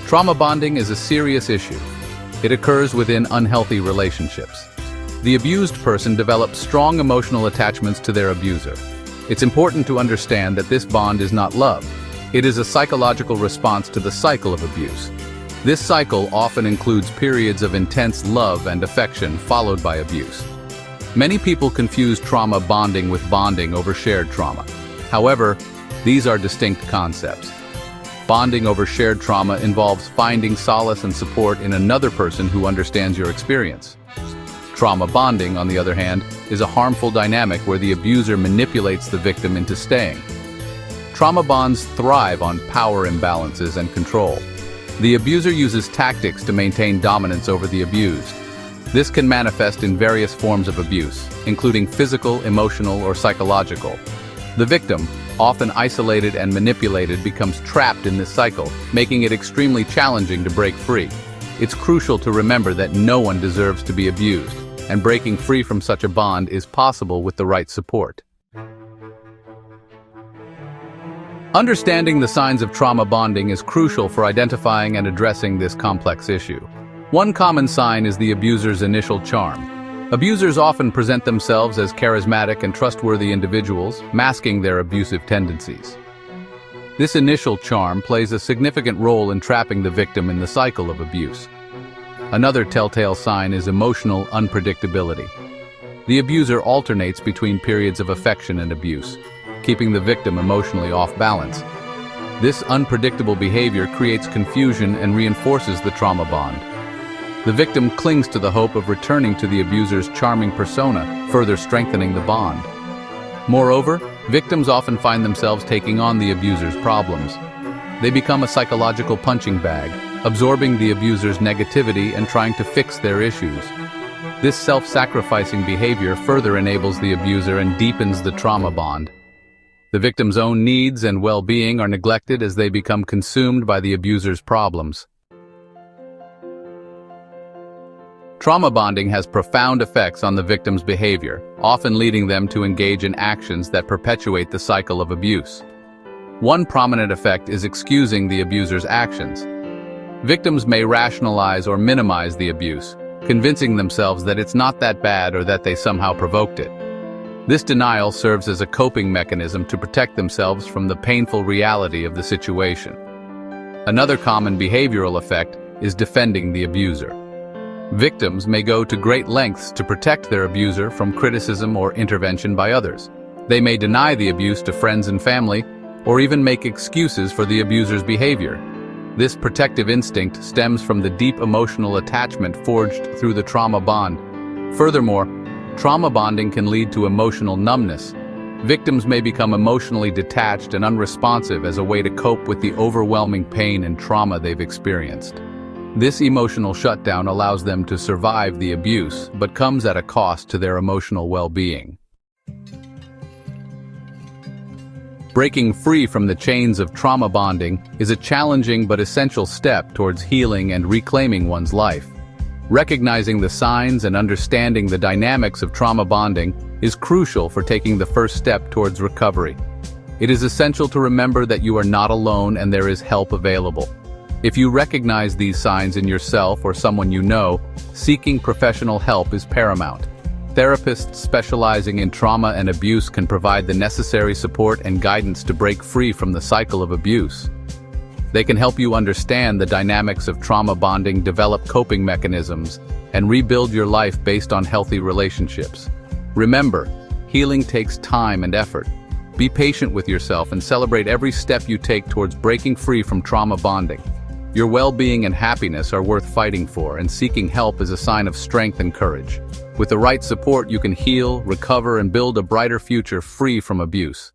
Trauma bonding is a serious issue. It occurs within unhealthy relationships. The abused person develops strong emotional attachments to their abuser. It's important to understand that this bond is not love. It is a psychological response to the cycle of abuse. This cycle often includes periods of intense love and affection followed by abuse. Many people confuse trauma bonding with bonding over shared trauma. However, these are distinct concepts. Bonding over shared trauma involves finding solace and support in another person who understands your experience. Trauma bonding, on the other hand, is a harmful dynamic where the abuser manipulates the victim into staying. Trauma bonds thrive on power imbalances and control. The abuser uses tactics to maintain dominance over the abused. This can manifest in various forms of abuse, including physical, emotional, or psychological. The victim, often isolated and manipulated, becomes trapped in this cycle, making it extremely challenging to break free. It's crucial to remember that no one deserves to be abused, and breaking free from such a bond is possible with the right support. Understanding the signs of trauma bonding is crucial for identifying and addressing this complex issue. One common sign is the abuser's initial charm. Abusers often present themselves as charismatic and trustworthy individuals, masking their abusive tendencies. This initial charm plays a significant role in trapping the victim in the cycle of abuse. Another telltale sign is emotional unpredictability. The abuser alternates between periods of affection and abuse, keeping the victim emotionally off balance. This unpredictable behavior creates confusion and reinforces the trauma bond. The victim clings to the hope of returning to the abuser's charming persona, further strengthening the bond. Moreover, victims often find themselves taking on the abuser's problems. They become a psychological punching bag, absorbing the abuser's negativity and trying to fix their issues. This self-sacrificing behavior further enables the abuser and deepens the trauma bond. The victim's own needs and well-being are neglected as they become consumed by the abuser's problems. Trauma bonding has profound effects on the victim's behavior, often leading them to engage in actions that perpetuate the cycle of abuse. One prominent effect is excusing the abuser's actions. Victims may rationalize or minimize the abuse, convincing themselves that it's not that bad or that they somehow provoked it. This denial serves as a coping mechanism to protect themselves from the painful reality of the situation. Another common behavioral effect is defending the abuser. Victims may go to great lengths to protect their abuser from criticism or intervention by others. They may deny the abuse to friends and family, or even make excuses for the abuser's behavior. This protective instinct stems from the deep emotional attachment forged through the trauma bond. Furthermore, trauma bonding can lead to emotional numbness. Victims may become emotionally detached and unresponsive as a way to cope with the overwhelming pain and trauma they've experienced. This emotional shutdown allows them to survive the abuse, but comes at a cost to their emotional well-being. Breaking free from the chains of trauma bonding is a challenging but essential step towards healing and reclaiming one's life. Recognizing the signs and understanding the dynamics of trauma bonding is crucial for taking the first step towards recovery. It is essential to remember that you are not alone and there is help available. If you recognize these signs in yourself or someone you know, seeking professional help is paramount. Therapists specializing in trauma and abuse can provide the necessary support and guidance to break free from the cycle of abuse. They can help you understand the dynamics of trauma bonding, develop coping mechanisms, and rebuild your life based on healthy relationships. Remember, healing takes time and effort. Be patient with yourself and celebrate every step you take towards breaking free from trauma bonding. Your well-being and happiness are worth fighting for, and seeking help is a sign of strength and courage. With the right support, you can heal, recover, and build a brighter future free from abuse.